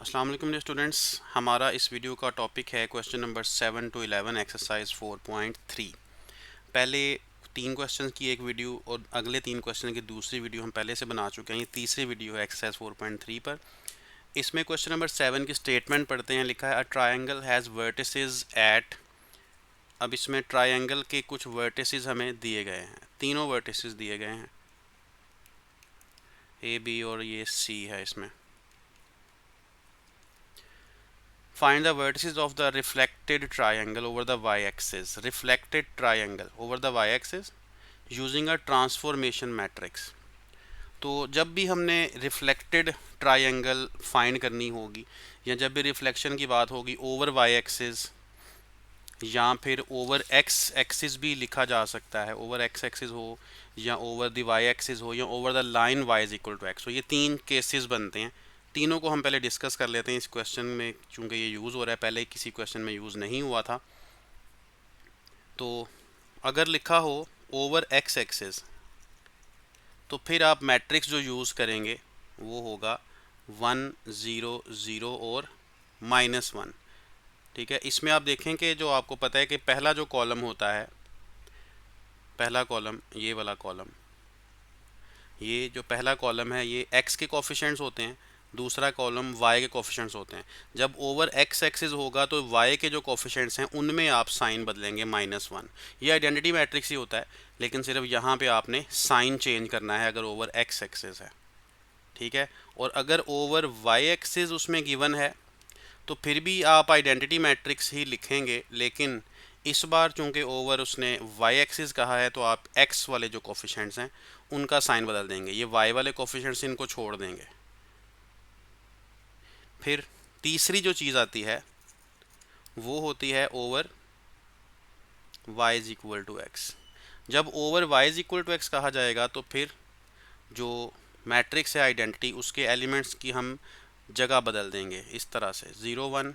अस्सलाम वालेकुम dear students. हमारा इस वीडियो का टॉपिक है क्वेश्चन नंबर 7 to 11 एक्सरसाइज 4.3। पहले 3 क्वेश्चन की एक वीडियो और अगले 3 क्वेश्चन की दूसरी वीडियो हम पहले से बना चुके हैं। ये तीसरी वीडियो है एक्सरसाइज 4.3 पर। इसमें क्वेश्चन नंबर 7 की स्टेटमेंट पढ़ते हैं। लिखा है a triangle has vertices at. अब इसमें ट्रायंगल के कुछ वर्टिसेस हमें दिए गए हैं, तीनों वर्टिसेस दिए गए हैं, ए बी और ये सी है। इसमें find the vertices of the reflected triangle over the y-axis. Reflected triangle over the y-axis using a transformation matrix. तो जब भी हमने रिफ्लेक्टेड ट्रायंगल फाइंड करनी होगी या जब भी रिफ्लेक्शन की बात होगी ओवर वाई एक्सिस या फिर ओवर एक्स एक्सिस भी लिखा जा सकता है, ओवर एक्स एक्सिस हो या ओवर द वाई एक्सिस हो या over the line Y is equal to X हो, ये तीन केसेस बनते हैं। तीनों को हम पहले डिस्कस कर लेते हैं इस क्वेश्चन में, चूँकि ये यूज़ हो रहा है, पहले किसी क्वेश्चन में यूज़ नहीं हुआ था। तो अगर लिखा हो ओवर एक्स एक्सिस तो फिर आप मैट्रिक्स जो यूज़ करेंगे वो होगा 1 0 0 और -1। ठीक है, इसमें आप देखें कि जो आपको पता है कि पहला जो कॉलम होता है, पहला कॉलम ये वाला कॉलम, ये जो पहला कॉलम है ये x के कोफिशिएंट्स होते हैं, दूसरा कॉलम y के कोफिशिएंट्स होते हैं। जब ओवर x एक्सिस होगा तो y के जो कोफिशिएंट्स हैं उनमें आप साइन बदलेंगे -1। ये आइडेंटिटी मैट्रिक्स ही होता है, लेकिन सिर्फ यहाँ पे आपने साइन चेंज करना है अगर ओवर x एक्सिस है। ठीक है, और अगर ओवर y एक्सिस उसमें गिवन है तो फिर भी आप आइडेंटिटी मैट्रिक्स ही लिखेंगे, लेकिन इस बार चूंकि ओवर उसने वाई एक्सिस कहा है तो आप एक्स वाले जो कोफिशिएंट्स हैं उनका साइन बदल देंगे, ये वाई वाले कोफिशिएंट्स इनको छोड़ देंगे। फिर तीसरी जो चीज़ आती है वो होती है over Y is equal to X. जब over Y is equal to X कहा जाएगा तो फिर जो मैट्रिक्स है आइडेंटिटी उसके एलिमेंट्स की हम जगह बदल देंगे इस तरह से 0 1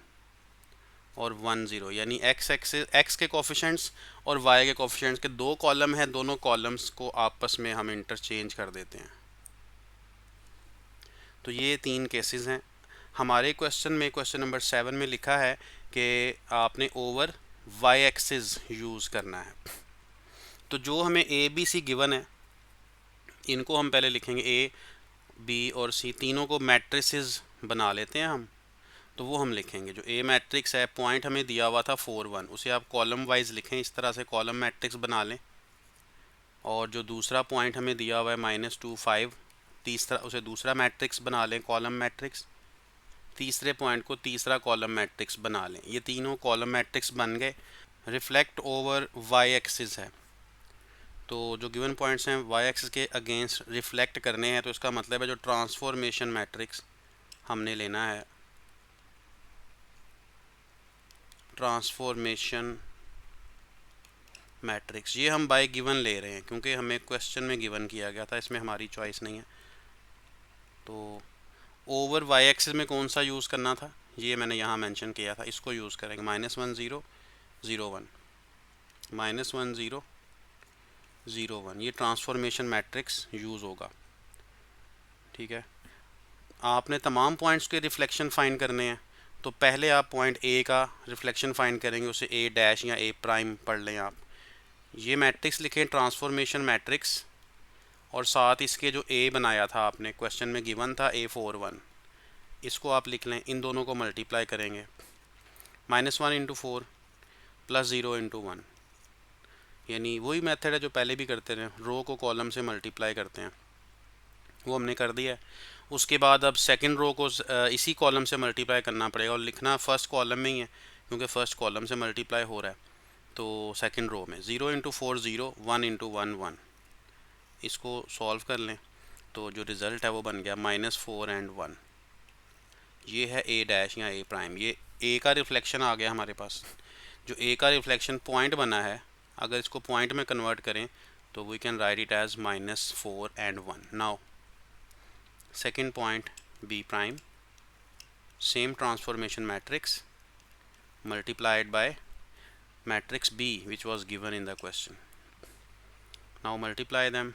और 1 0, यानी एक्स के कोफिशिएंट्स और वाई के कोफिशिएंट्स के दो कॉलम हैं, दोनों कॉलम्स को आपस में हम इंटरचेंज कर देते हैं। तो ये तीन केसेस हैं हमारे क्वेश्चन में। क्वेश्चन नंबर 7 में लिखा है कि आपने ओवर वाई एक्सिस यूज़ करना है। तो जो हमें ए बी सी गिवन है इनको हम पहले लिखेंगे, ए बी और सी तीनों को मैट्रिसेस बना लेते हैं हम। तो वो हम लिखेंगे, जो ए मैट्रिक्स है, पॉइंट हमें दिया हुआ था 4 1, उसे आप कॉलम वाइज लिखें, इस तरह से कॉलम मैट्रिक्स बना लें। और जो दूसरा पॉइंट हमें दिया हुआ है -2 5, तीसरा उसे दूसरा मैट्रिक्स बना लें, कॉलम मैट्रिक्स। तीसरे पॉइंट को तीसरा कॉलम मैट्रिक्स बना लें। ये तीनों कॉलम मैट्रिक्स बन गए। रिफ्लेक्ट ओवर वाई एक्सिस है, तो जो गिवन पॉइंट्स हैं वाई एक्सिस के अगेंस्ट रिफ्लेक्ट करने हैं, तो इसका मतलब है जो ट्रांसफॉर्मेशन मैट्रिक्स हमने लेना है, ट्रांसफॉर्मेशन मैट्रिक्स, ये हम बाय गिवन ले रहे हैं क्योंकि हमें क्वेश्चन में गिवन किया गया था, इसमें हमारी चॉइस नहीं है। तो ओवर वाई एक्सिस में कौन सा यूज़ करना था ये मैंने यहाँ मेंशन किया था, इसको यूज़ करेंगे। -1 0 0 1, -1 0 0 1, ये ट्रांसफॉर्मेशन मैट्रिक्स यूज़ होगा। ठीक है, आपने तमाम पॉइंट्स के रिफ्लेक्शन फाइंड करने हैं। तो पहले आप पॉइंट ए का रिफ्लेक्शन फाइंड करेंगे, उसे ए डैश या ए प्राइम पढ़ लें आप। ये मैट्रिक्स लिखें ट्रांसफॉर्मेशन मैट्रिक्स, और साथ इसके जो ए बनाया था आपने, क्वेश्चन में गिवन था A4 1, इसको आप लिख लें। इन दोनों को मल्टीप्लाई करेंगे, -1 इंटू 4 प्लस 0 इंटू 1, यानी वही मेथड है जो पहले भी करते रहे, रो को कॉलम से मल्टीप्लाई करते हैं, वो हमने कर दिया है। उसके बाद अब सेकंड रो को इसी कॉलम से मल्टीप्लाई करना पड़ेगा, और लिखना फर्स्ट कॉलम में ही है क्योंकि फर्स्ट कॉलम से मल्टीप्लाई हो रहा है। तो सेकंड रो में 0 इंटू 4 0, 1 इंटू 1 1, इसको सॉल्व कर लें तो जो रिज़ल्ट है वो बन गया -4 एंड 1। ये है ए डैश या ए प्राइम, ये ए का रिफ्लेक्शन आ गया हमारे पास। जो ए का रिफ्लेक्शन पॉइंट बना है, अगर इसको पॉइंट में कन्वर्ट करें तो we can write it as -4 and 1। Now second point B prime, same transformation matrix multiplied by matrix B which was given in the question. Now multiply them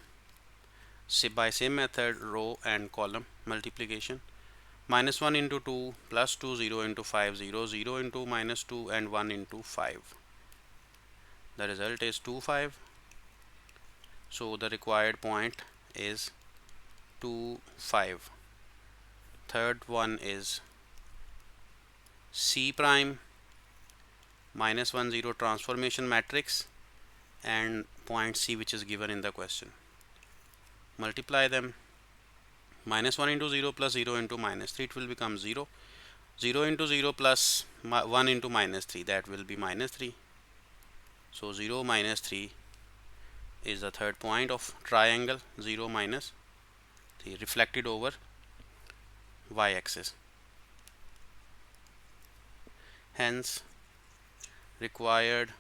by same method, row and column multiplication. -1 into 2 plus 2, 0 into 5, 0, 0 into -2 and 1 into 5. The result is 2, 5. So the required point is 2, 5. Third one is C prime -1, 0 transformation matrix and point C, which is given in the question. Multiply them. -1 into 0 plus 0 into -3, it will become 0. 0 into 0 plus 1 into -3, that will be -3. So 0, -3 is the third point of triangle 0, -3 reflected over y-axis. Hence required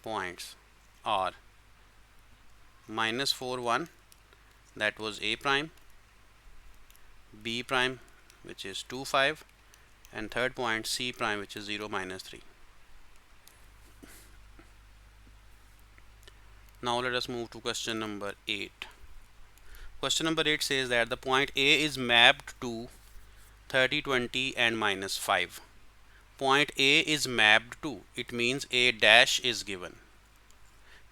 points are -4, 1, that was A prime, B prime, which is 2, 5, and third point C prime, which is 0, -3. Now let us move to question number 8. Question number 8 says that the point A is mapped to 30, 20 and -5. Point A is mapped to, it means A dash is given.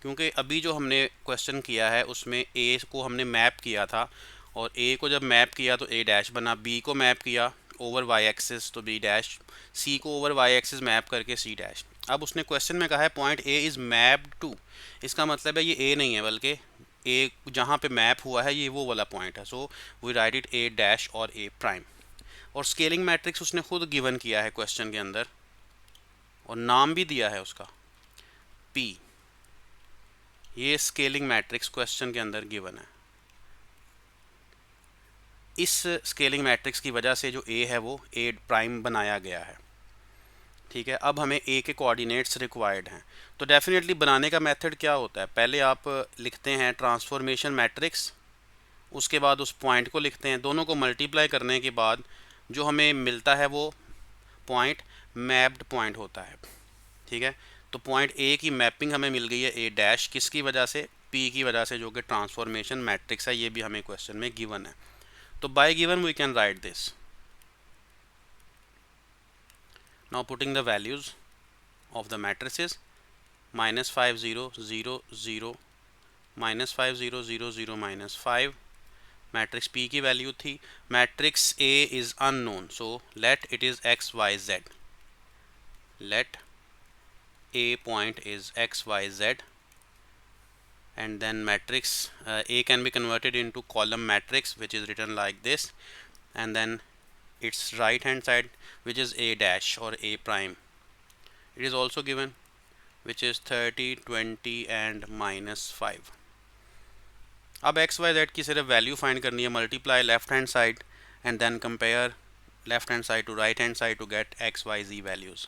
क्योंकि अभी जो हमने question किया है उसमें ए को हमने map किया था, और ए को जब मैप किया तो ए डैश बना, बी को मैप किया ओवर वाई एक्सिस तो बी डैश, सी को ओवर वाई एक्सिस मैप करके सी डैश। अब उसने क्वेश्चन में कहा है point A is mapped to, इसका मतलब है ये ए नहीं है बल्कि ए जहाँ पे मैप हुआ है ये वो वाला पॉइंट है। So we write it A dash और ए प्राइम। और स्केलिंग मैट्रिक्स उसने खुद गिवन किया है क्वेश्चन के अंदर, और नाम भी दिया है उसका पी। ये स्केलिंग मैट्रिक्स क्वेश्चन के अंदर गिवन है। इस स्केलिंग मैट्रिक्स की वजह से जो ए है वो ए प्राइम बनाया गया है। ठीक है, अब हमें ए के कोऑर्डिनेट्स रिक्वायर्ड हैं। तो डेफिनेटली बनाने का मेथड क्या होता है, पहले आप लिखते हैं ट्रांसफॉर्मेशन मैट्रिक्स, उसके बाद उस पॉइंट को लिखते हैं, दोनों को मल्टीप्लाई करने के बाद जो हमें मिलता है वो पॉइंट मैप्ड पॉइंट होता है। ठीक है, तो पॉइंट ए की मैपिंग हमें मिल गई है ए डैश, किसकी वजह से, पी की वजह से, जो कि ट्रांसफॉर्मेशन मैट्रिक्स है। ये भी हमें क्वेश्चन में गिवन है। तो by given we can write this. Now putting the values of the matrices, -5, 0, 0, 0, -5, 0, 0, 0, -5। Matrix P की वैल्यू थी। Matrix A is unknown, so let it is x y z. Let A point is x, y, z, and then matrix A can be converted into column matrix, which is written like this, and then its right hand side, which is A dash or A prime, it is also given, which is 30, 20 and -5. अब x, y, z की सिर्फ value find करनी है, multiply left hand side and then compare left hand side to right hand side to get x, y, z values.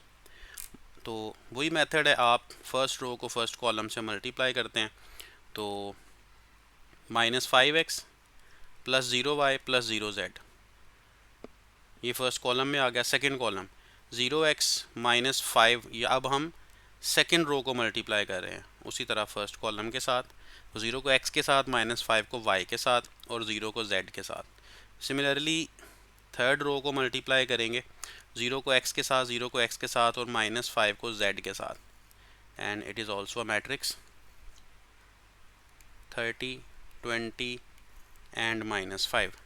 तो वही method है, आप first row को फर्स्ट कॉलम से मल्टीप्लाई करते हैं। तो -5x plus 0y plus 0z, ये फर्स्ट कॉलम में आ गया। सेकंड कॉलम 0x -5, ये अब हम सेकंड रो को मल्टीप्लाई कर रहे हैं उसी तरह फर्स्ट कॉलम के साथ। तो 0 को x के साथ, -5 को y के साथ और 0 को z के साथ। सिमिलरली थर्ड रो को मल्टीप्लाई करेंगे, 0 को x के साथ, 0 को x के साथ और -5 को z के साथ, and it is also a matrix 30, 20 and -5.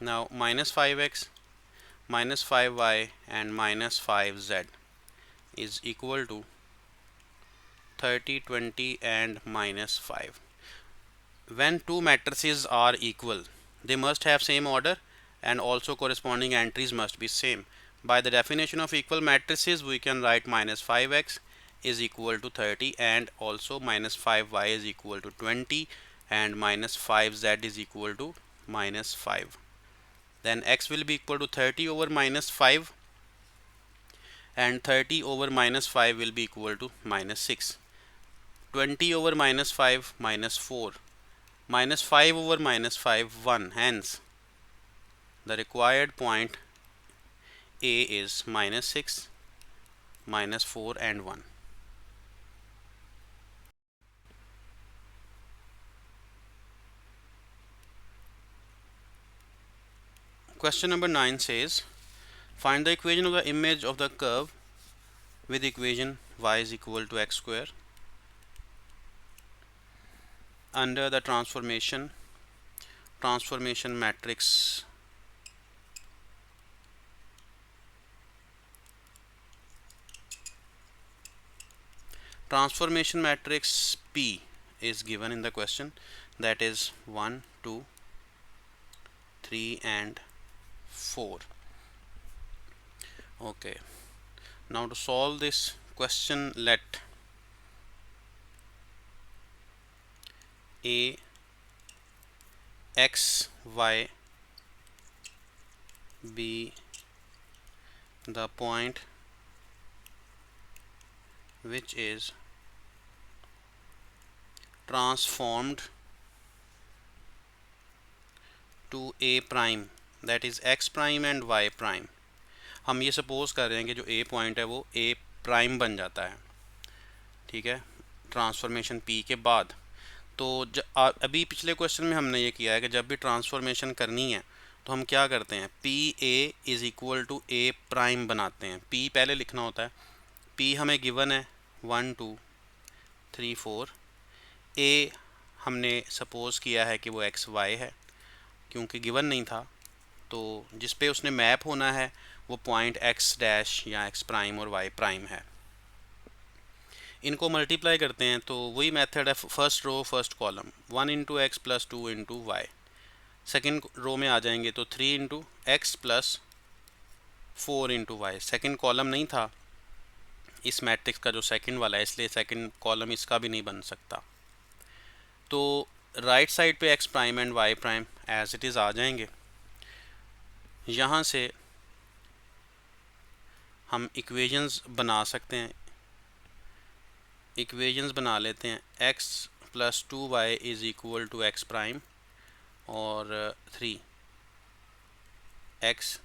Now -5x, -5y and -5z is equal to 30, 20 and -5. When two matrices are equal, they must have same order and also corresponding entries must be same. By the definition of equal matrices, we can write -5x is equal to 30 and also -5y is equal to 20 and -5z is equal to -5. Then x will be equal to 30 over -5 and 30 over -5 will be equal to -6. 20 over -5 -4. -5 over -5 1. Hence the required point A is -6, -4 and 1. Question number 9 says, find the equation of the image of the curve with equation y is equal to x square under the transformation matrix P is given in the question, that is 1, 2, 3 and 4. Okay, now to solve this question, let a x y be the point which is transformed to a prime, that is x prime and y prime. हम ये suppose कर रहे हैं कि जो a point है वो a prime बन जाता है, ठीक है, ट्रांसफॉर्मेशन p के बाद। तो अभी पिछले क्वेश्चन में हमने ये किया है कि जब भी ट्रांसफॉर्मेशन करनी है तो हम क्या करते हैं, P A is equal to A prime बनाते हैं। p पहले लिखना होता है, p हमें गिवन है 1, 2, 3, 4। a हमने सपोज किया है कि वो एक्स वाई है, क्योंकि गिवन नहीं था, तो जिस पे उसने मैप होना है वो पॉइंट एक्स डैश या एक्स प्राइम और वाई प्राइम है। इनको मल्टीप्लाई करते हैं तो वही मेथड है, first row first column, 1 into x plus 2 into y. Second row में आ जाएंगे तो 3 into x plus 4 into y. Second column नहीं था इस मैट्रिक्स का जो सेकेंड वाला है, इसलिए सेकेंड कॉलम इसका भी नहीं बन सकता। तो राइट साइड पे X prime and Y prime as it is आ जाएंगे। यहाँ से हम इक्वेशंस बना सकते हैं, इक्वेशंस बना लेते हैं। x plus 2y is equal to x prime और 3x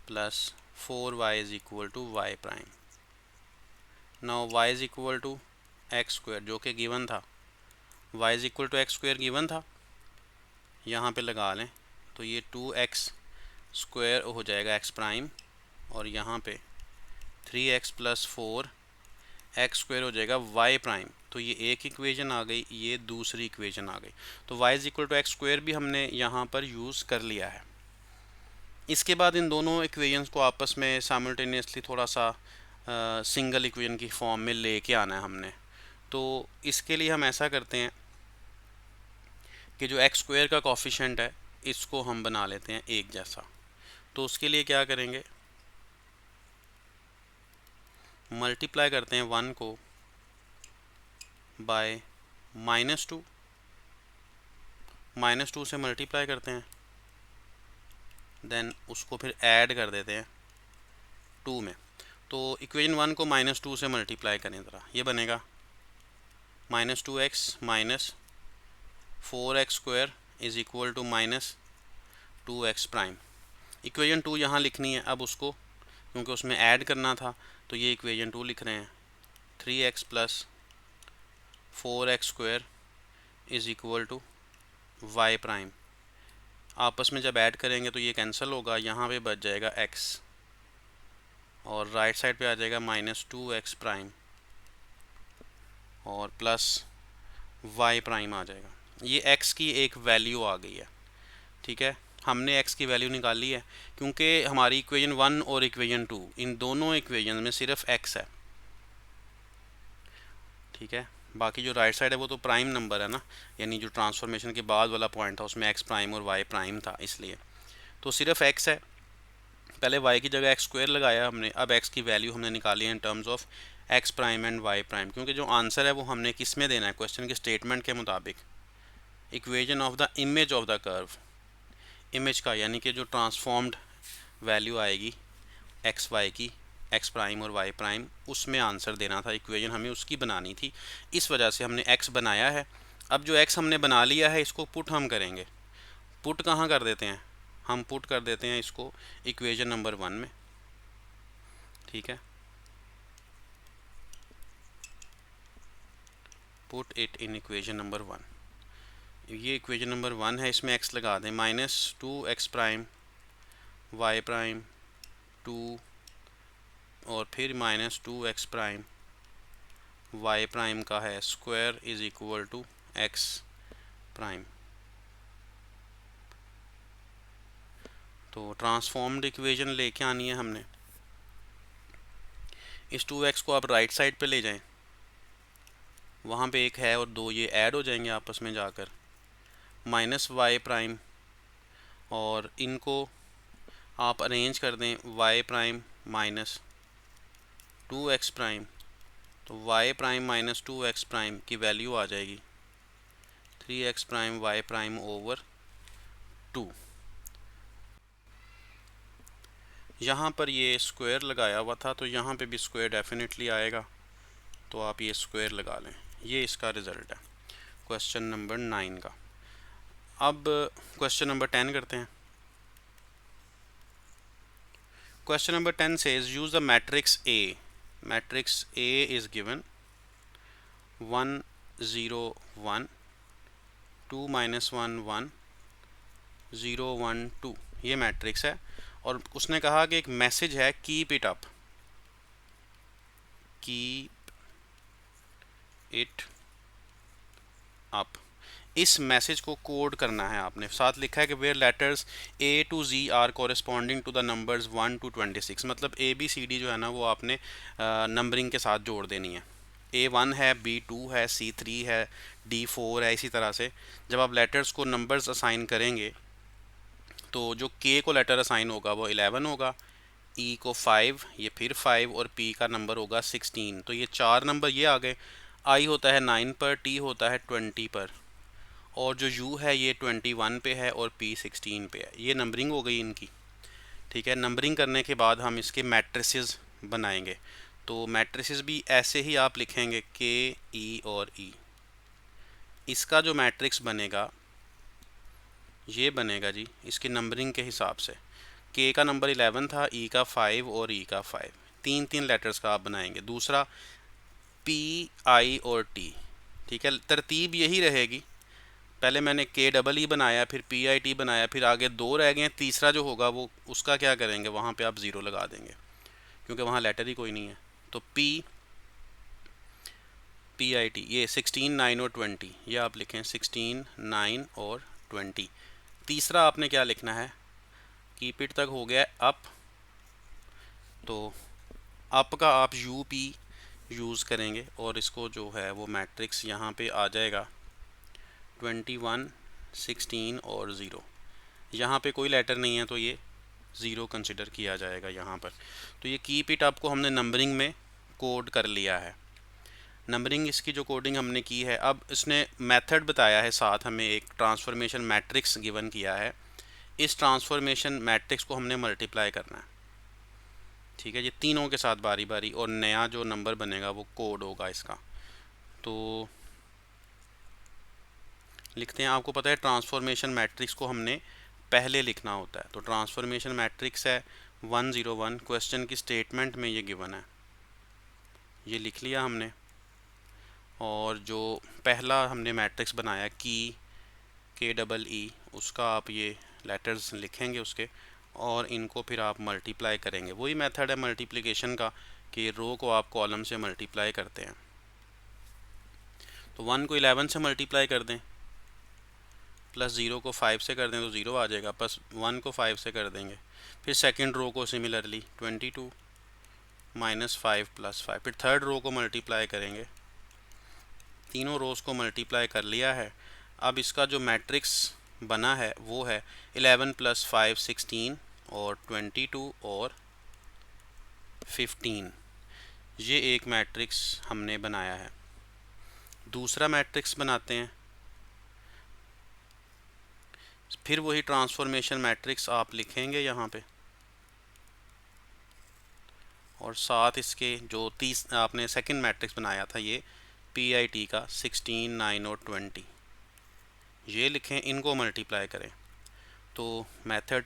plus 4y is equal to y prime. Now y is equal to x square जो कि गिवन था, y is equal to x square given था, यहाँ पे लगा लें तो ये 2x स्क्वायर हो जाएगा एक्स प्राइम, और यहाँ पे 3x प्लस 4 एक्स स्क्वायर हो जाएगा वाई प्राइम। तो ये एक इक्वेशन आ गई, ये दूसरी इक्वेशन आ गई। तो y is equal to x square भी हमने यहाँ पर यूज़ कर लिया है। इसके बाद इन दोनों इक्वेशंस को आपस में साइमल्टेनियसली थोड़ा सा सिंगल इक्वेशन की फॉर्म में लेके आना है हमने। तो इसके लिए हम ऐसा करते हैं कि जो एक्स स्क्वायर का कोफिशिएंट है इसको हम बना लेते हैं एक जैसा। तो उसके लिए क्या करेंगे, मल्टीप्लाई करते हैं 1 को बाय -2, -2 से मल्टीप्लाई करते हैं, देन उसको फिर ऐड कर देते हैं 2 में। तो इक्वेशन 1 को -2 से मल्टीप्लाई करें ज़रा, ये बनेगा -2x minus 4x square is equal to -2x prime. Equation 2 यहाँ लिखनी है, अब उसको क्योंकि उसमें ऐड करना था तो ये इक्वेशन 2 लिख रहे हैं, 3x plus 4x square is equal to y prime. आपस में जब ऐड करेंगे तो ये कैंसिल होगा, यहाँ पे बच जाएगा x और राइट साइड पे आ जाएगा -2x प्राइम और प्लस y प्राइम आ जाएगा। ये x की एक वैल्यू आ गई है, ठीक है। हमने x की वैल्यू निकाली है क्योंकि हमारी इक्वेशन 1 और इक्वेशन 2 इन दोनों इक्वेशन में सिर्फ x है, ठीक है। बाकी जो राइट साइड है वो तो प्राइम नंबर है ना, यानी जो ट्रांसफॉर्मेशन के बाद वाला पॉइंट था उसमें x प्राइम और y प्राइम था, इसलिए तो सिर्फ x है। पहले y की जगह x स्क्वायर लगाया हमने, अब x की वैल्यू हमने निकाली है in terms of x prime and y prime, क्योंकि जो आंसर है वो हमने किस में देना है, क्वेश्चन के स्टेटमेंट के मुताबिक equation of the image of the curve, image का यानी कि जो ट्रांसफॉर्म्ड वैल्यू आएगी एक्स वाई की, एक्स प्राइम और वाई प्राइम, उसमें आंसर देना था, इक्वेशन हमें उसकी बनानी थी। इस वजह से हमने एक्स बनाया है। अब जो एक्स हमने बना लिया है इसको पुट हम करेंगे। पुट कहाँ कर देते हैं, हम पुट कर देते हैं इसको इक्वेशन नंबर 1 में, ठीक है। Put it in equation number 1। ये इक्वेशन नंबर 1 है, इसमें x लगा दें, -2x प्राइम y प्राइम 2 और फिर -2x प्राइम y प्राइम का है square is equal to x prime. तो ट्रांसफॉर्म्ड इक्वेशन लेके आनी है हमने। इस 2x को आप राइट साइड पे ले जाएं, वहाँ पे एक है और दो ये ऐड हो जाएंगे आपस में जाकर, -y प्राइम, और इनको आप अरेंज कर दें y प्राइम -2x प्राइम, तो y प्राइम -2x प्राइम की वैल्यू आ जाएगी 3x prime y prime over 2। यहाँ पर ये स्क्वायर लगाया हुआ था तो यहाँ पे भी स्क्वायर डेफिनेटली आएगा, तो आप ये स्क्वायर लगा लें। ये इसका रिज़ल्ट है क्वेश्चन नंबर 9 का। अब क्वेश्चन नंबर 10 करते हैं। Question number 10 says use the matrix A. Matrix A is given 1 0 1 2 -1 1 0 1 2, ये मैट्रिक्स है और उसने कहा कि एक मैसेज है keep it up, keep it up. इस मैसेज को कोड करना है आपने। साथ लिखा है कि where letters A to Z are corresponding to the numbers 1 to 26, मतलब ABCD जो है ना वो आपने नंबरिंग के साथ जोड़ देनी है। A1 है, B2 है, C3 है, D4 है। इसी तरह से जब आप लेटर्स को नंबर्स असाइन करेंगे तो जो K को लेटर असाइन होगा वो 11 होगा, E को 5, ये फिर 5 और P का नंबर होगा 16। तो ये 4 नंबर ये आ गए। I होता है 9 पर, T होता है 20 पर, और जो U है ये 21 पे है और P 16 पे है। ये नंबरिंग हो गई इनकी। ठीक है, नंबरिंग करने के बाद हम इसके मैट्रिसेस बनाएंगे। तो मैट्रिसेस भी ऐसे ही आप लिखेंगे K, E और E। इसका जो मैट्रिक्स बनेगा ये बनेगा जी इसकी नंबरिंग के हिसाब से। K का नंबर 11 था, E का 5 और E का 5, तीन तीन लेटर्स का आप बनाएंगे। दूसरा P, I और T। ठीक है, तरतीब यही रहेगी। पहले मैंने KEE बनाया, फिर PIT बनाया, फिर आगे दो रह गए। तीसरा जो होगा वो उसका क्या करेंगे, वहाँ पे आप ज़ीरो लगा देंगे क्योंकि वहाँ लेटर ही कोई नहीं है। तो PIT ये 16 9 और 20, ये आप लिखें 16 9 और 20। तीसरा आपने क्या लिखना है, कीप इट तक हो गया अप, तो अप का आप UP यूज़ करेंगे और इसको जो है वो मैट्रिक्स यहाँ पे आ जाएगा 21 16 और 0। यहाँ पे कोई लेटर नहीं है तो ये 0 कंसिडर किया जाएगा यहाँ पर। तो ये कीप इट अप को हमने नंबरिंग में कोड कर लिया है। नंबरिंग इसकी जो कोडिंग हमने की है, अब इसने मेथड बताया है, साथ हमें एक ट्रांसफॉर्मेशन मैट्रिक्स गिवन किया है। इस ट्रांसफॉर्मेशन मैट्रिक्स को हमने मल्टीप्लाई करना है। ठीक है, ये तीनों के साथ बारी बारी, और नया जो नंबर बनेगा वो कोड होगा इसका। तो लिखते हैं। आपको पता है ट्रांसफॉर्मेशन मैट्रिक्स को हमने पहले लिखना होता है। तो ट्रांसफॉर्मेशन मैट्रिक्स है 1 0 1, क्वेश्चन की स्टेटमेंट में ये गिवन है, ये लिख लिया हमने। और जो पहला हमने मैट्रिक्स बनाया KEE, उसका आप ये लेटर्स लिखेंगे उसके, और इनको फिर आप मल्टीप्लाई करेंगे। वही मेथड है मल्टीप्लिकेशन का कि रो को आप कॉलम से मल्टीप्लाई करते हैं। तो 1 को 11 से मल्टीप्लाई कर दें, प्लस 0 को 5 से कर दें तो 0 आ जाएगा, प्लस 1 को 5 से कर देंगे। फिर सेकंड रो को सिमिलरली 22 -5 + 5, फिर थर्ड रो को मल्टीप्लाई करेंगे। तीनों रोज को मल्टीप्लाई कर लिया है। अब इसका जो मैट्रिक्स बना है वो है 11 + 5 16 और 22 और 15। ये एक मैट्रिक्स हमने बनाया है। दूसरा मैट्रिक्स बनाते हैं। फिर वही ट्रांसफॉर्मेशन मैट्रिक्स आप लिखेंगे यहाँ पे, और साथ इसके जो आपने सेकंड मैट्रिक्स बनाया था ये PIT का 16 9 और 20, ये लिखें, इनको मल्टीप्लाई करें। तो मेथड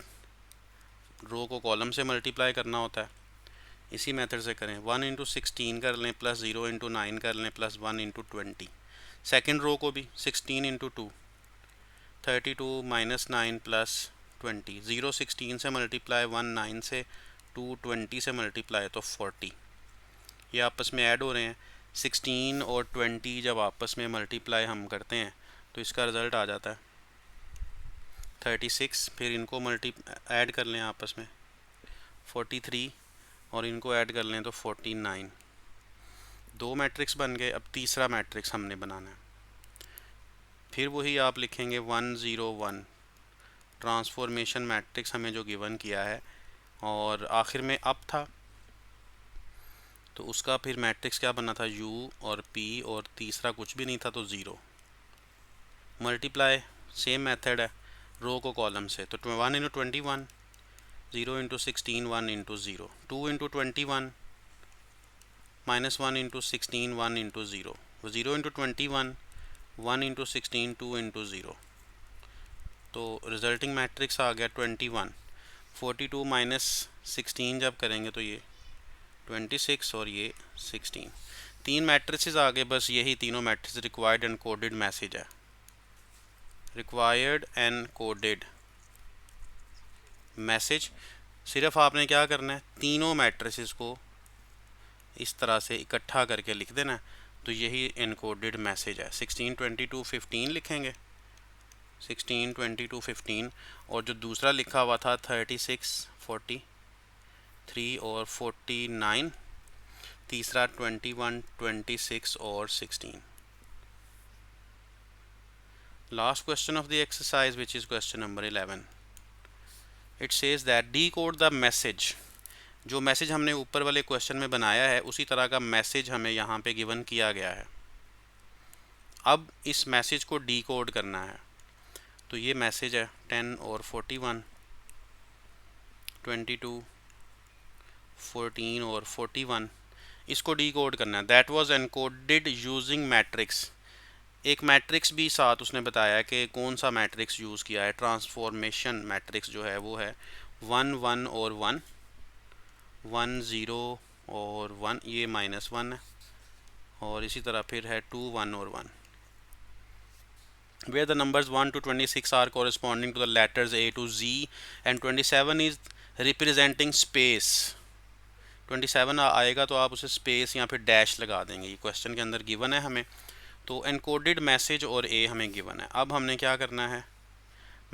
रो को कॉलम से मल्टीप्लाई करना होता है, इसी मेथड से करें। 1 × 16 कर लें, प्लस 0 × 9 कर लें, प्लस 1 × 20। सेकेंड रो को भी 16 × 2, 32 माइनस 9 प्लस 20, 0 16 से मल्टीप्लाई, 1 9 से, 2 20 से मल्टीप्लाई तो 40। ये आपस में ऐड हो रहे हैं। 16 और 20 जब आपस में मल्टीप्लाई हम करते हैं तो इसका रिज़ल्ट आ जाता है 36। फिर इनको ऐड कर लें आपस में 43 और इनको ऐड कर लें तो 49। दो मैट्रिक्स बन गए। अब तीसरा मैट्रिक्स हमने बनाना है। फिर वही आप लिखेंगे 1 0 1, ट्रांसफॉर्मेशन मैट्रिक्स हमें जो गिवन किया है, और आखिर में अप था तो उसका फिर मैट्रिक्स क्या बना था, U और P, और तीसरा कुछ भी नहीं था तो 0। मल्टीप्लाई सेम मेथड है, रो को कॉलम से, तो 1 into 21, 0 into 16, 1 into 0, 2 into 21 minus 1 into 16, 1 into 0, 0 into 21, 1 into 16, 2 into 0। तो रिजल्टिंग मैट्रिक्स आ गया 21। 42 माइनस 16 जब करेंगे तो ये 26 और ये 16। तीन मैट्रिसेस आ गए, बस यही तीनों matrix required and coded message है। रिक्वायर्ड एंड कोडेड मैसेज, सिर्फ आपने क्या करना है, तीनों मैट्रिसेस को इस तरह से इकट्ठा करके लिख देना है, तो यही एनकोडेड मैसेज है। 16 22 15 लिखेंगे, 16 22 15, और जो दूसरा लिखा हुआ था 36 43 और 49, तीसरा 21 26 और 16। Last question of the exercise, which is question number 11. It says that decode the message. जो मैसेज हमने ऊपर वाले क्वेश्चन में बनाया है उसी तरह का मैसेज हमें यहाँ पे गिवन किया गया है। अब इस मैसेज को डिकोड करना है। तो ये मैसेज है 10 और 41, 22 14 और 41, इसको डिकोड करना है। That was encoded using matrix. एक मैट्रिक्स भी साथ उसने बताया कि कौन सा मैट्रिक्स यूज़ किया है। ट्रांसफॉर्मेशन मैट्रिक्स जो है वो है 1 1 और 1, 1 0 और 1, ये -1 है, और इसी तरह फिर है 2 1 और 1, where the numbers 1 to 26 are corresponding to the letters A to Z and 27 is representing space। 27 आएगा तो आप उसे स्पेस या फिर डैश लगा देंगे। ये क्वेश्चन के अंदर गिवन है हमें, तो एनकोडेड मैसेज और ए हमें गिवन है। अब हमने क्या करना है,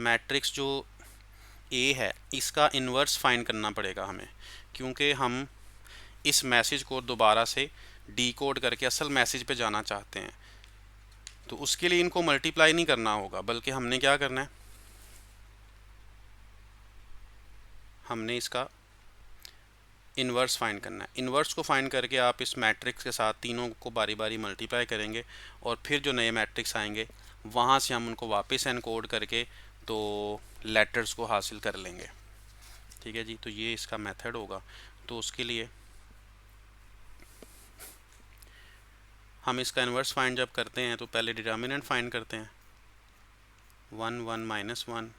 मैट्रिक्स जो ए है इसका इन्वर्स फाइंड करना पड़ेगा हमें, क्योंकि हम इस मैसेज को दोबारा से डिकोड करके असल मैसेज पे जाना चाहते हैं। तो उसके लिए इनको मल्टीप्लाई नहीं करना होगा, बल्कि हमने क्या करना है, हमने इसका इन्वर्स फाइंड करना है। इन्वर्स को फाइंड करके आप इस मैट्रिक्स के साथ तीनों को बारी बारी मल्टीप्लाई करेंगे, और फिर जो नए मैट्रिक्स आएंगे वहाँ से हम उनको वापस एनकोड करके तो लेटर्स को हासिल कर लेंगे। ठीक है जी, तो ये इसका मेथड होगा। तो उसके लिए हम इसका इन्वर्स फाइंड जब करते हैं तो पहले डिटर्मिनेंट फाइंड करते हैं, 1 1 -1,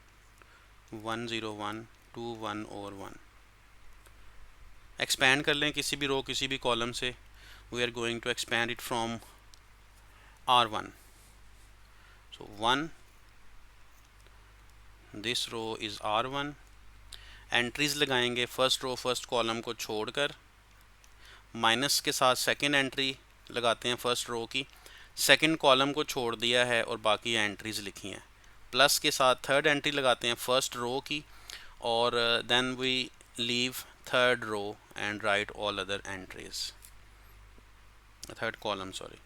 1 0 1, 2 1 और 1। एक्सपैंड कर लें किसी भी रो किसी भी कॉलम से। We are going to expand it from R1। So 1, this row is R1। Entries लगाएंगे, फर्स्ट रो फर्स्ट कॉलम को छोड़कर, माइनस के साथ सेकंड एंट्री लगाते हैं फर्स्ट रो की, सेकंड कॉलम को छोड़ दिया है और बाकी एंट्रीज़ लिखी हैं। प्लस के साथ थर्ड एंट्री लगाते हैं फर्स्ट रो की, और then we leave third row and write all other entries, third column, sorry।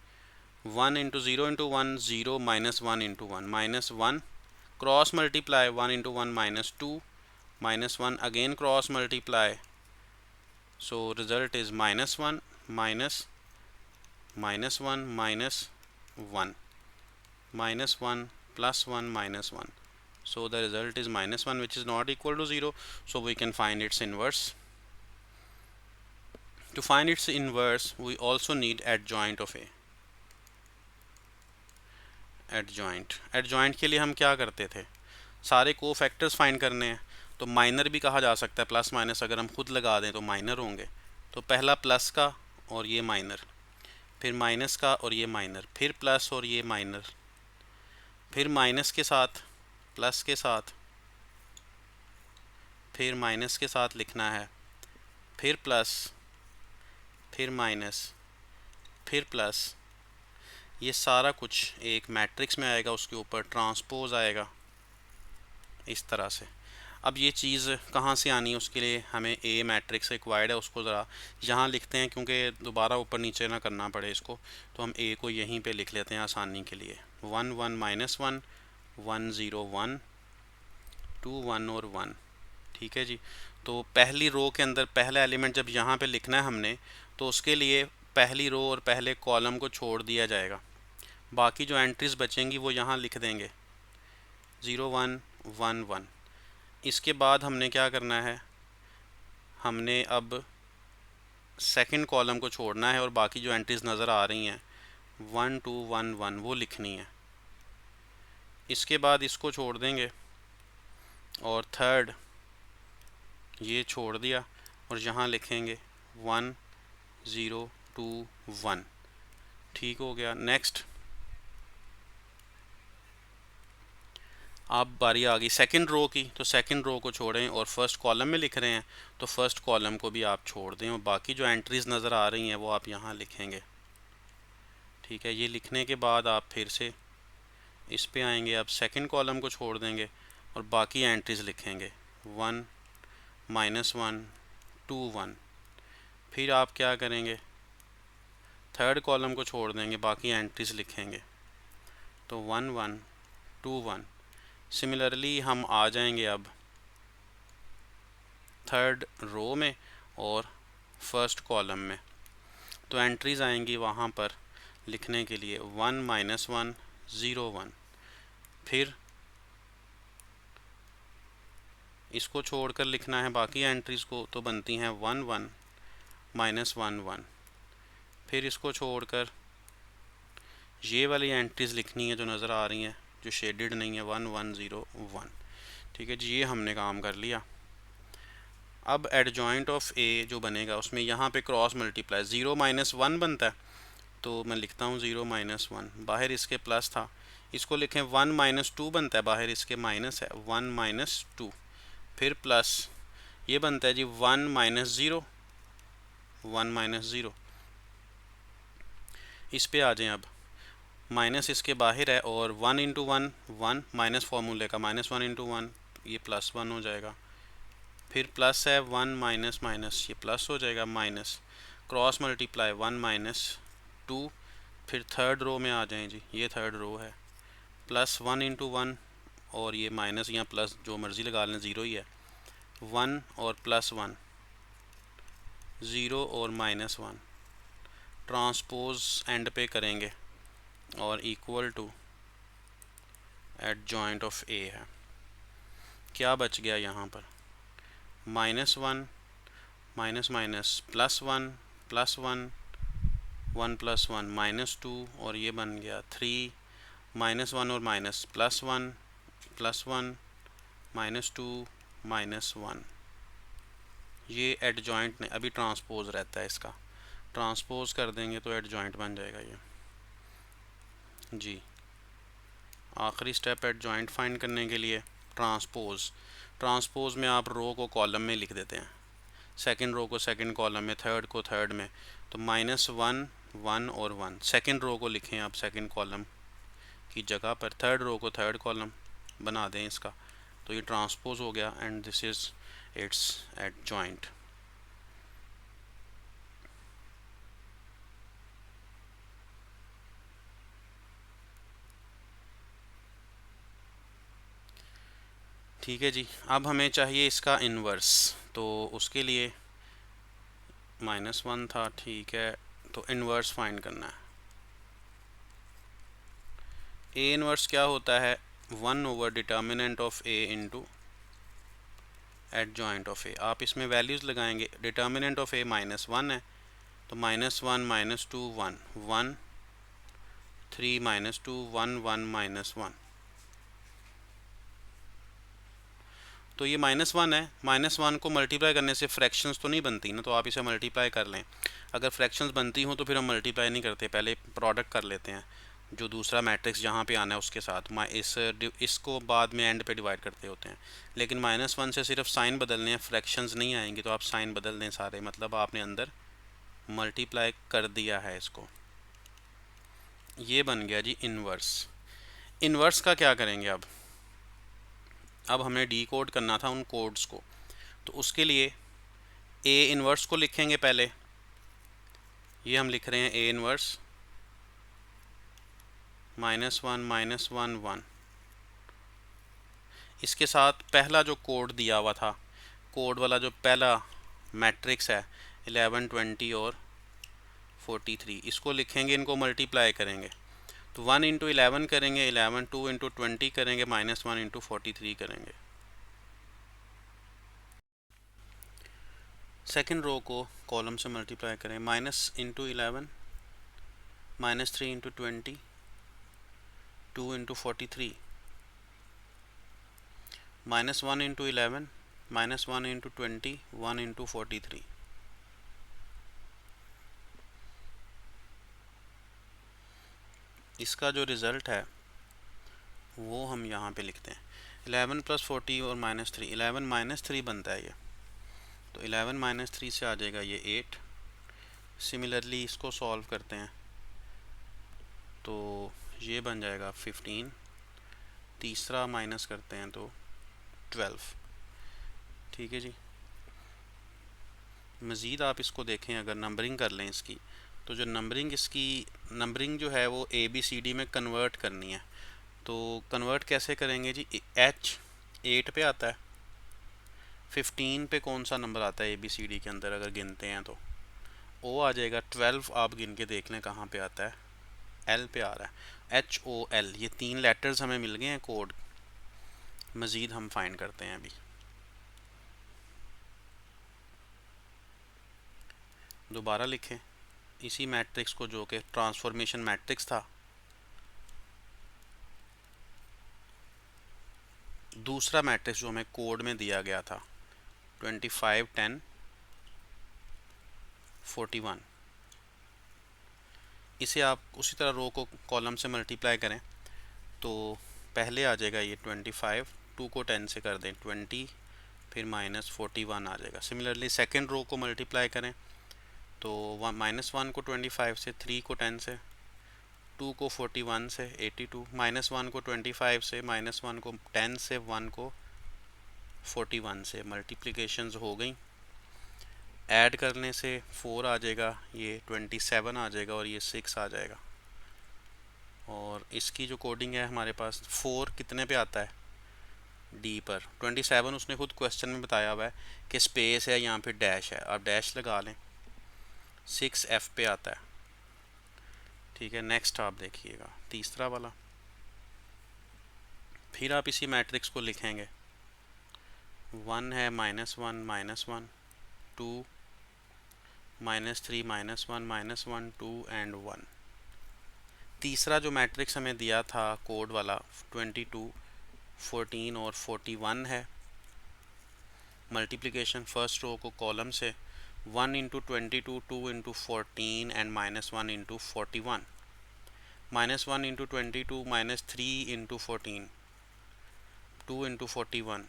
1 into 0 into 1, 0 minus 1 into 1, minus 1, cross multiply 1 into 1 minus 2, minus 1 again cross multiply, so result is -1 minus -1 minus 1, -1 plus 1 minus 1, so the result is -1, which is not equal to 0, so we can find its inverse। To find its inverse, we also need adjoint of A। adjoint के लिए हम क्या करते थे, सारे cofactors find करने हैं, तो माइनर भी कहा जा सकता है, प्लस माइनस अगर हम खुद लगा दें तो माइनर होंगे। तो पहला प्लस का और ये माइनर, फिर माइनस का और ये माइनर, फिर प्लस और ये माइनर, फिर माइनस के साथ प्लस के साथ, फिर माइनस के साथ लिखना है, फिर प्लस, फिर माइनस, फिर प्लस। ये सारा कुछ एक मैट्रिक्स में आएगा, उसके ऊपर ट्रांसपोज आएगा इस तरह से। अब ये चीज़ कहाँ से आनी है, उसके लिए हमें ए मैट्रिक्स रिक्वायर्ड है, उसको ज़रा यहाँ लिखते हैं क्योंकि दोबारा ऊपर नीचे ना करना पड़े इसको। तो हम ए को यहीं पे लिख लेते हैं आसानी के लिए। 1 1 -1 1 0 1 2 1 और 1। ठीक है जी। तो पहली रो के अंदर पहला एलिमेंट जब यहाँ पे लिखना है हमने, तो उसके लिए पहली रो और पहले कॉलम को छोड़ दिया जाएगा। बाकी जो एंट्रीज बचेंगी वो यहाँ लिख देंगे 0 1 1 1। इसके बाद हमने क्या करना है, हमने अब सेकंड कॉलम को छोड़ना है और बाकी जो एंट्रीज नज़र आ रही हैं 1 2 1 1 वो लिखनी है। इसके बाद इसको छोड़ देंगे और थर्ड ये छोड़ दिया और यहाँ लिखेंगे 1 0 2 1। ठीक हो गया। नेक्स्ट अब बारी आ गई सेकंड रो की, तो सेकंड रो को छोड़ें और फर्स्ट कॉलम में लिख रहे हैं तो फर्स्ट कॉलम को भी आप छोड़ दें और बाकी जो एंट्रीज नज़र आ रही हैं वो आप यहाँ लिखेंगे। ठीक है। ये लिखने के बाद आप फिर से इस पे आएंगे, अब सेकंड कॉलम को छोड़ देंगे और बाकी एंट्रीज लिखेंगे 1 -1 2 1। फिर आप क्या करेंगे, थर्ड कॉलम को छोड़ देंगे, बाकी एंट्रीज लिखेंगे तो 1 1 2 1। सिमिलरली हम आ जाएंगे अब थर्ड रो में और फर्स्ट कॉलम में, तो एंट्रीज आएंगी वहाँ पर लिखने के लिए 1 -1 0 1। फिर इसको छोड़कर लिखना है बाकी एंट्रीज को, तो बनती हैं 1 1 -1 1। फिर इसको छोड़कर ये वाली एंट्रीज लिखनी है जो नज़र आ रही हैं, जो शेडेड नहीं है, 1 1 0 1। ठीक है जी। ये हमने काम कर लिया। अब एडजॉइंट ऑफ ए जो बनेगा उसमें यहाँ पे क्रॉस मल्टीप्लाई 0 -1 बनता है, तो मैं लिखता हूँ 0 -1। बाहर इसके प्लस था, इसको लिखें 1 -2 बनता है, बाहर इसके माइनस है 1 -2। फिर प्लस ये बनता है जी 1 -0 1 -0। इस पे आ जाएं। अब माइनस इसके बाहर है और 1 × 1 1 माइनस फार्मूले का -1 × 1 ये +1 हो जाएगा। फिर प्लस है 1 माइनस माइनस ये प्लस हो जाएगा, माइनस क्रॉस मल्टीप्लाई 1 -2। फिर थर्ड रो में आ जाएं जी, ये थर्ड रो है, +1 × 1 और ये माइनस या प्लस जो मर्ज़ी लगा लें, ज़ीरो ही है, 1 और +1 0 और -1। ट्रांसपोज एंड पे करेंगे और इक्वल टू एडजॉइंट ऑफ ए है। क्या बच गया यहाँ पर, -1 माइनस माइनस +1 +1 1 +1 -2 और ये बन गया 3 -1 और माइनस +1 +1 -2 -1। ये एडजॉइंट ने अभी ट्रांसपोज रहता है, इसका ट्रांसपोज कर देंगे तो एडजॉइंट बन जाएगा ये जी। आखिरी स्टेप एडजॉइंट फाइंड करने के लिए ट्रांसपोज। ट्रांसपोज में आप रो को कॉलम में लिख देते हैं, सेकंड रो को सेकंड कॉलम में, थर्ड को थर्ड में। तो -1 1 और 1 सेकंड रो को लिखें आप सेकंड कॉलम की जगह पर, थर्ड रो को थर्ड कॉलम बना दें इसका, तो ये ट्रांसपोज हो गया and this is it's adjoint. ठीक है जी। अब हमें चाहिए इसका इन्वर्स, तो उसके लिए -1 था, ठीक है, तो इन्वर्स फाइंड करना है। ए इन्वर्स क्या होता है, 1 over determinant of A into adjoint of A. आप इसमें वैल्यूज़ लगाएंगे, डिटर्मिनेंट ऑफ ए -1 है, तो -1 -2 1 1 3 -2 1 1 -1। तो ये -1 है, -1 को मल्टीप्लाई करने से फ्रैक्शंस तो नहीं बनती ना, तो आप इसे मल्टीप्लाई कर लें। अगर फ्रैक्शंस बनती हों तो फिर हम मल्टीप्लाई नहीं करते, पहले प्रोडक्ट कर लेते हैं। जो दूसरा मैट्रिक्स जहाँ पे आना है उसके साथ इसको बाद में एंड पे डिवाइड करते होते हैं। लेकिन -1 से सिर्फ साइन बदलने हैं, फ्रैक्शंस नहीं आएंगे, तो आप साइन बदल दें सारे, मतलब आपने अंदर मल्टीप्लाई कर दिया है इसको। ये बन गया जी इन्वर्स। इन्वर्स का क्या करेंगे अब हमने डी कोड करना था उन कोड्स को, तो उसके लिए ए इन्वर्स को लिखेंगे पहले। ये हम लिख रहे हैं ए इन्वर्स -1 -1 1। इसके साथ पहला जो कोड दिया हुआ था, कोड वाला जो पहला मैट्रिक्स है 11 20 और 43, इसको लिखेंगे, इनको मल्टीप्लाई करेंगे। तो 1 इंटू 11 करेंगे, 11 2 इंटू 20 करेंगे, -1 इंटू 43 करेंगे। सेकेंड रो को कॉलम से मल्टीप्लाई करें, minus into 11 -3 into 20 2 into 43 -1 into 11 -1 into 20 1 into 43। इसका जो रिज़ल्ट है वो हम यहाँ पे लिखते हैं। 11 प्लस 40 और -3, 11 -3 बनता है ये, तो 11 -3 से आ जाएगा ये 8। सिमिलरली इसको सॉल्व करते हैं तो ये बन जाएगा 15, तीसरा माइनस करते हैं तो 12। ठीक है जी। मज़ीद आप इसको देखें, अगर नंबरिंग कर लें इसकी, तो जो नंबरिंग जो है वो ABCD में कन्वर्ट करनी है। तो कन्वर्ट कैसे करेंगे जी? H 8 पे आता है, 15 पे कौन सा नंबर आता है ABCD के अंदर अगर गिनते हैं तो O आ जाएगा। 12 आप गिन के देख लें कहाँ पे आता है, L पे आ रहा है, HOL। ये 3 लेटर्स हमें मिल गए हैं कोड। मज़ीद हम फाइंड करते हैं अभी। दोबारा लिखें इसी मैट्रिक्स को जो कि ट्रांसफॉर्मेशन मैट्रिक्स था, दूसरा मैट्रिक्स जो हमें कोड में दिया गया था 25 10 41। इसे आप उसी तरह रो को कॉलम से मल्टीप्लाई करें तो पहले आ जाएगा ये 25, 2 को 10 से कर दें 20, फिर -41 आ जाएगा। सिमिलरली सेकेंड रो को मल्टीप्लाई करें तो -1 को 25 से, 3 को 10 से, 2 को 41 से 82, -1 को 25 से, -1 को 10 से, 1 को 41 से। मल्टीप्लिकेशंस हो गई, ऐड करने से 4 आ जाएगा, ये 27 आ जाएगा और ये 6 आ जाएगा। और इसकी जो कोडिंग है हमारे पास, 4 कितने पे आता है? डी पर। 27 उसने खुद क्वेश्चन में बताया हुआ है कि स्पेस है, यहाँ पे डैश है, आप डैश लगा लें। 6 F पे आता है। ठीक है, नेक्स्ट आप देखिएगा तीसरा वाला। फिर आप इसी मैट्रिक्स को लिखेंगे, 1 है -1 -1 2 -3 -1 -1 2 एंड 1। तीसरा जो मैट्रिक्स हमें दिया था कोड वाला 22 14 और 41 है। मल्टीप्लिकेशन फर्स्ट रो को कॉलम से 1 into 22 2 into 14 and -1 into 41, -1 into 22 -3 into 14 2 into 41,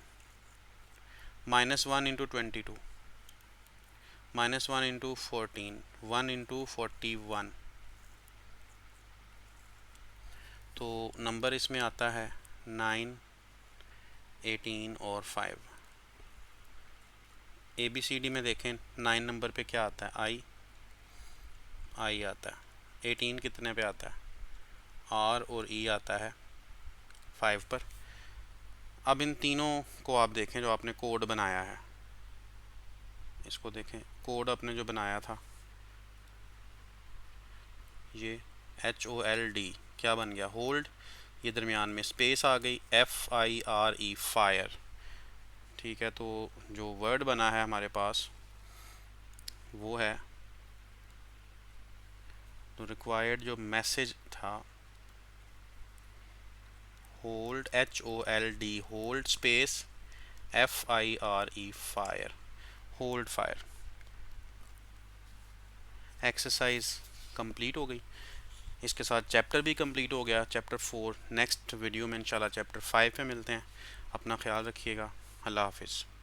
-1 into 22 -1 into 14 1 into 41। तो नंबर इसमें आता है 9 18 और 5। ABCD में देखें 9 नंबर पे क्या आता है? I आता है। 18 कितने पे आता है? R और E आता है 5 पर। अब इन तीनों को आप देखें जो आपने कोड बनाया है, इसको देखें, कोड आपने जो बनाया था ये HOLD क्या बन गया? होल्ड। ये दरमियान में स्पेस आ गई, FIRE फायर। ठीक है, तो जो वर्ड बना है हमारे पास वो है, तो रिक्वायर्ड जो मैसेज था hold, HOLD hold space FIRE fire, hold fire. Exercise complete हो गई। इसके साथ चैप्टर भी कंप्लीट हो गया, चैप्टर 4। नेक्स्ट वीडियो में इंशाल्लाह चैप्टर 5 पे मिलते हैं। अपना ख्याल रखिएगा। अल्लाह हाफिज़।